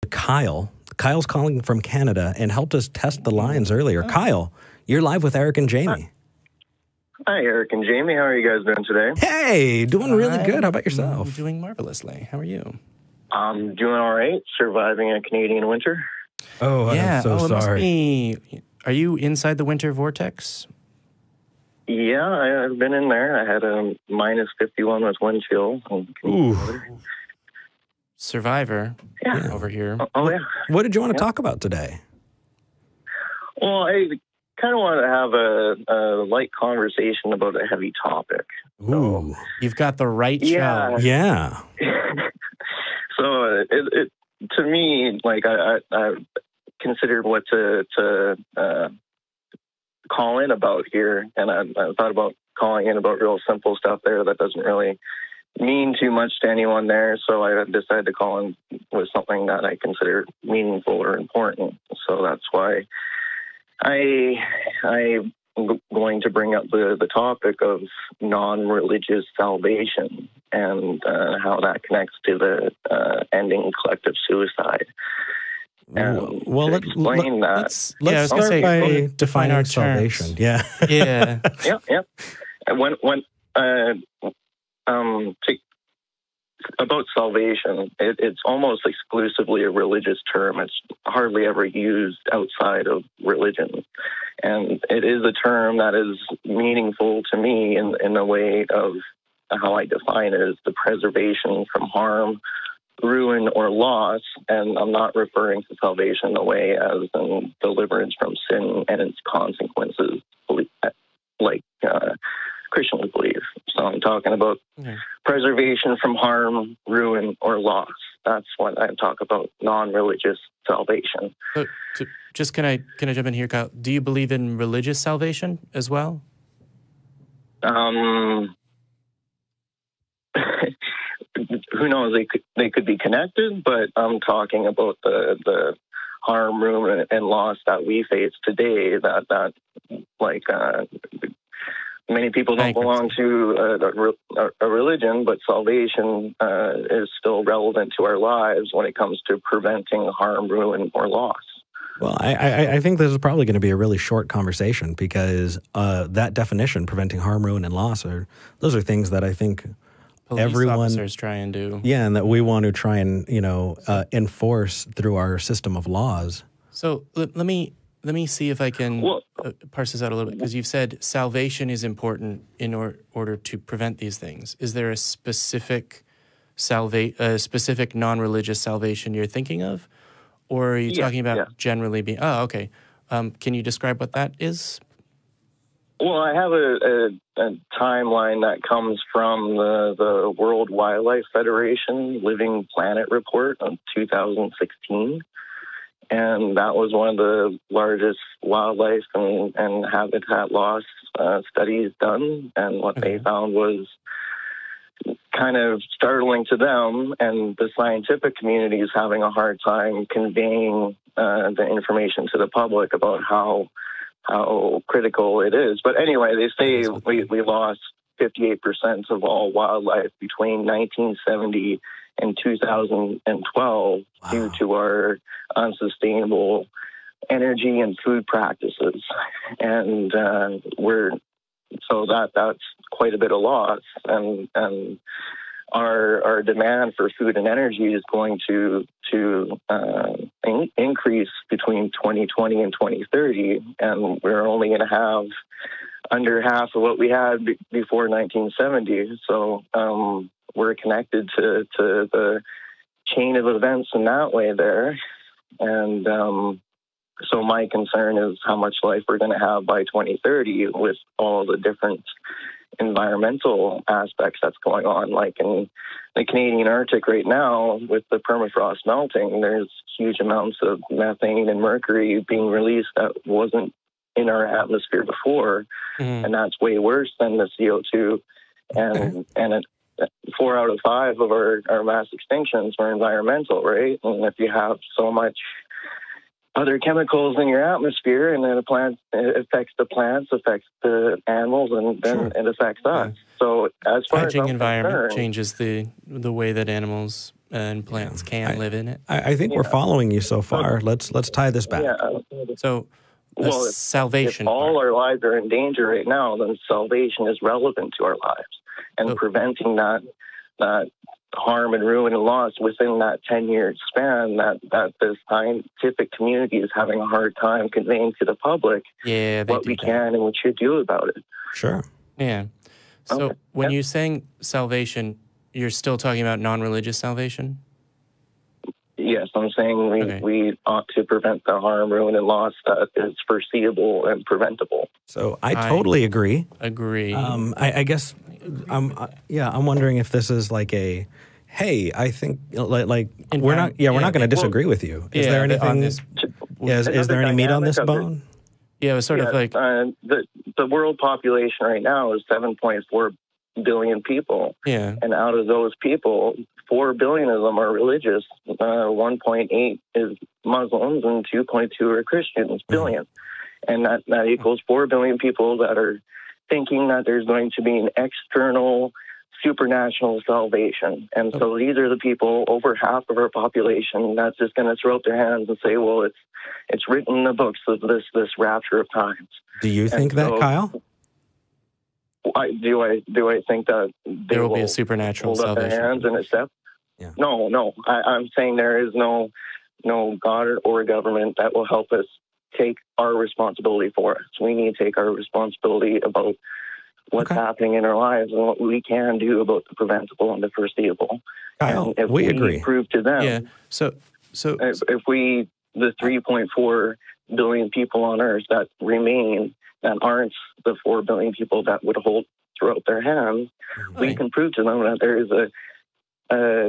Kyle. Kyle's calling from Canada and helped us test the lines earlier. Kyle, you're live with Eric and Jamie. Hi, Eric and Jamie. How are you guys doing today? Hey, doing really good. How about yourself? I'm doing marvelously. How are you? I'm doing all right, surviving a Canadian winter. Oh, yeah. I'm so it sorry. Must be, are you inside the winter vortex? Yeah, I've been in there. I had a minus 51 with wind chill. Ooh. Survivor over here. Oh, yeah. What did you want to talk about today? Well, I kind of want to have a light conversation about a heavy topic. Ooh. You've got the right show. Yeah. So it to me, like I considered what to call in about here, and I thought about calling in about real simple stuff there that doesn't really mean too much to anyone there. So I decided to call in with something that I consider meaningful or important. So that's why I'm going to bring up the topic of non-religious salvation and how that connects to the ending collective suicide. Well, let's start by defining our salvation. terms. Yeah. Yeah. Yeah. And about salvation, it's almost exclusively a religious term. It's hardly ever used outside of religion. And it is a term that is meaningful to me in the way of how I define it as the preservation from harm, ruin, or loss. And I'm not referring to salvation the way as in deliverance from sin and its consequences, like Christians believe. So I'm talking about preservation from harm, ruin, or loss. That's what I talk about, non-religious salvation. So can I jump in here, Kyle? Do you believe in religious salvation as well? Who knows? They could be connected, but I'm talking about the harm, ruin, and loss that we face today. That many people don't belong to a religion, but salvation is still relevant to our lives when it comes to preventing harm, ruin, or loss. Well, I think this is probably going to be a really short conversation because that definition, preventing harm, ruin, and loss, those are things that I think everyone officers try and do. Yeah, and that we want to try and enforce through our system of laws. So let me see if I can parse this out a little bit, because you've said salvation is important in order to prevent these things. Is there a specific non-religious salvation you're thinking of, or are you talking about generally being? Oh, okay. Can you describe what that is? Well, I have a timeline that comes from the World Wildlife Federation Living Planet Report of 2016. And that was one of the largest wildlife and habitat loss studies done. And what they found was kind of startling to them. And the scientific community is having a hard time conveying the information to the public about how critical it is. But anyway, they say we lost 58% of all wildlife between 1970 and 2012 due to our unsustainable energy and food practices. And that's quite a bit of loss. And our demand for food and energy is going to increase between 2020 and 2030, and we're only going to have under half of what we had before 1970. So we're connected to the chain of events in that way there. And so my concern is how much life we're going to have by 2030 with all the different environmental aspects that's going on. Like in the Canadian Arctic right now, with the permafrost melting, there's huge amounts of methane and mercury being released that wasn't in our atmosphere before, and that's way worse than the CO2. And 4 out of 5 of our mass extinctions were environmental, right? And if you have so much other chemicals in your atmosphere, and then it affects the plants, affects the animals, and then it affects us. So as far changing as environment concerned, changes the way that animals and plants can live in it. I think we're following you so far. Let's tie this back. So, salvation. If all our lives are in danger right now, then salvation is relevant to our lives, and preventing that harm and ruin and loss within that 10-year span that the scientific community is having a hard time conveying to the public what we can and we should do about it. Sure. Yeah. So when you're saying salvation, you're still talking about non-religious salvation? Yes, I'm saying we ought to prevent the harm, ruin, and loss that is foreseeable and preventable. So I totally agree. I guess, I'm wondering if this is like I think we're not going to disagree with you. Is there anything on this? Is there any meat on this bone? Yeah, it was sort of like the world population right now is 7.4 billion people. Yeah, and out of those people, 4 billion of them are religious. 1.8 is Muslims, and 2.2 are Christians. Billion, and that equals 4 billion people that are thinking that there's going to be an external supernatural salvation. And so these are the people, over half of our population, that's just going to throw up their hands and say, well, it's written in the books of this rapture of times. Do you think that, Kyle? Do I think that there will be a supernatural hold salvation? Up their hands and accept? Yeah. No. I'm saying there is no God or government that will help us take our responsibility for us. We need to take our responsibility about what's happening in our lives and what we can do about the preventable and the foreseeable. Kyle, and if we agree. Prove to them. Yeah. So if we, the 3.4 billion people on Earth that remain, that aren't the 4 billion people that would throw up their hands, we can prove to them that there is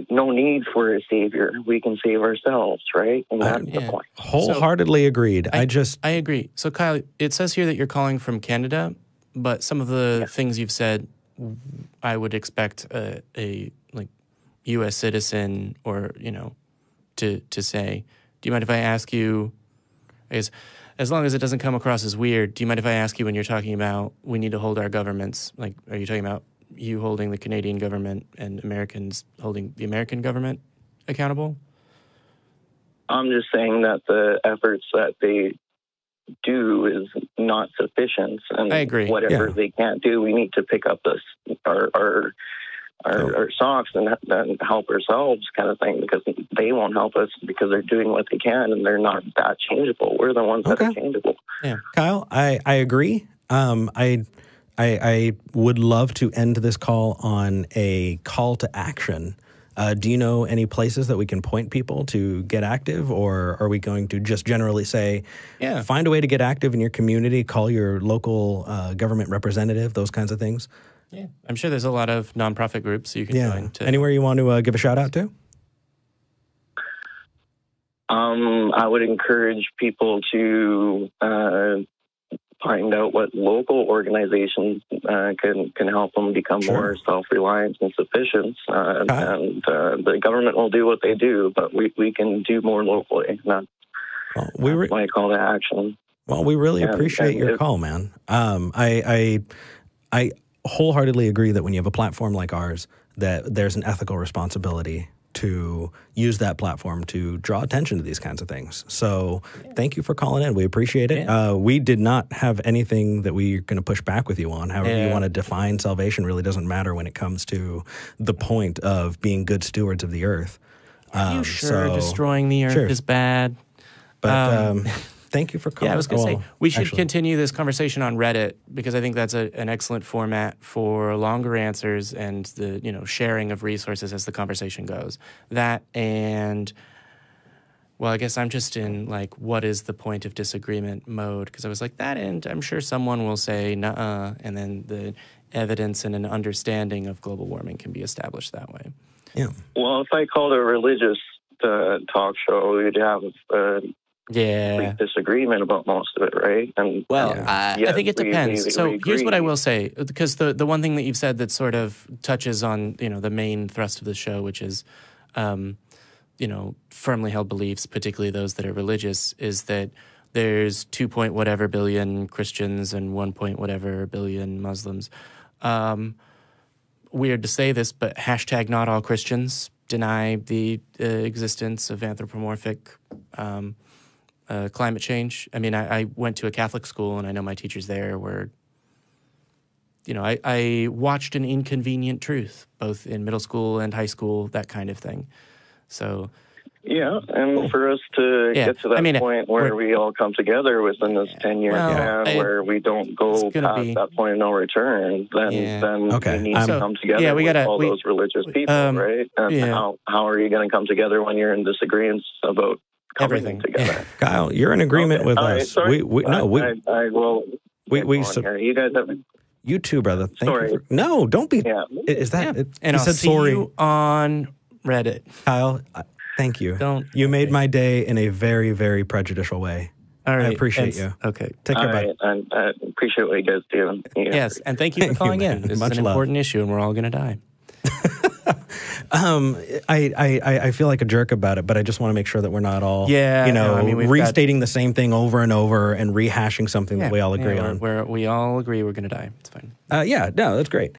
no need for a savior. We can save ourselves, right? And that's the point. Wholeheartedly agreed. I agree. So Kyle, it says here that you're calling from Canada, but some of the things you've said, I would expect a U.S. citizen or to say. Do you mind if I ask you? I guess, as long as it doesn't come across as weird, do you mind if I ask you when you're talking about we need to hold our governments? Like, are you talking about you holding the Canadian government and Americans holding the American government accountable? I'm just saying that the efforts that they do is not sufficient, and I agree. Whatever they can't do, we need to pick up our socks and help ourselves, kind of thing, because they won't help us because they're doing what they can and they're not that changeable. We're the ones that are changeable. Yeah, Kyle, I agree. I would love to end this call on a call to action. Do you know any places that we can point people to get active, or are we going to just generally say, find a way to get active in your community, call your local government representative, those kinds of things? Yeah, I'm sure there's a lot of nonprofit groups you can join. Anywhere you want to give a shout out to? I would encourage people to find out what local organizations can help them become more self-reliant and sufficient. And the government will do what they do, but we can do more locally. That's my call to action. Well, we really appreciate your call, man. I wholeheartedly agree that when you have a platform like ours, that there's an ethical responsibility to use that platform to draw attention to these kinds of things. So thank you for calling in. We appreciate it. We did not have anything that we're going to push back with you on. However you want to define salvation really doesn't matter when it comes to the point of being good stewards of the earth. Are you sure destroying the earth is bad? But thank you for calling. Yeah, I was going to say, we should continue this conversation on Reddit, because I think that's an excellent format for longer answers and the sharing of resources as the conversation goes. That and, well, I guess I'm just in what is the point of disagreement mode, because I was like that, and I'm sure someone will say nuh-uh, and then the evidence and an understanding of global warming can be established that way. Yeah. Well, if I called a religious talk show, you'd have disagreement about most of it, right? And I think it depends. So here's what I will say, because the one thing that you've said that sort of touches on the main thrust of the show, which is firmly held beliefs, particularly those that are religious, is that there's 2 point whatever billion Christians and 1 point whatever billion Muslims. Weird to say this, but hashtag not all Christians. deny the existence of anthropomorphic climate change. I mean, I went to a Catholic school, and I know my teachers there were, I watched an inconvenient truth, both in middle school and high school, that kind of thing. So... Yeah, and for us to get to that point where we all come together within this 10-year span where we don't go past that point of no return, then we need to come together with all those religious people, right? And how are you going to come together when you're in disagreements about coming together? Kyle, you're in agreement with us. Sorry. I will. You guys have... You too, brother. Thank you. No, don't be... Yeah. Is that... And I'll see you on Reddit. Kyle... Thank you. You made my day in a very, very prejudicial way. All right. I appreciate you. Okay. Take care, bud. I appreciate what you guys do. Yes, and thank you for calling in. This is an important issue, and we're all going to die. I feel like a jerk about it, but I just want to make sure that we're not all, restating the same thing over and over and rehashing something that we all agree on. We all agree we're going to die. It's fine. No, that's great.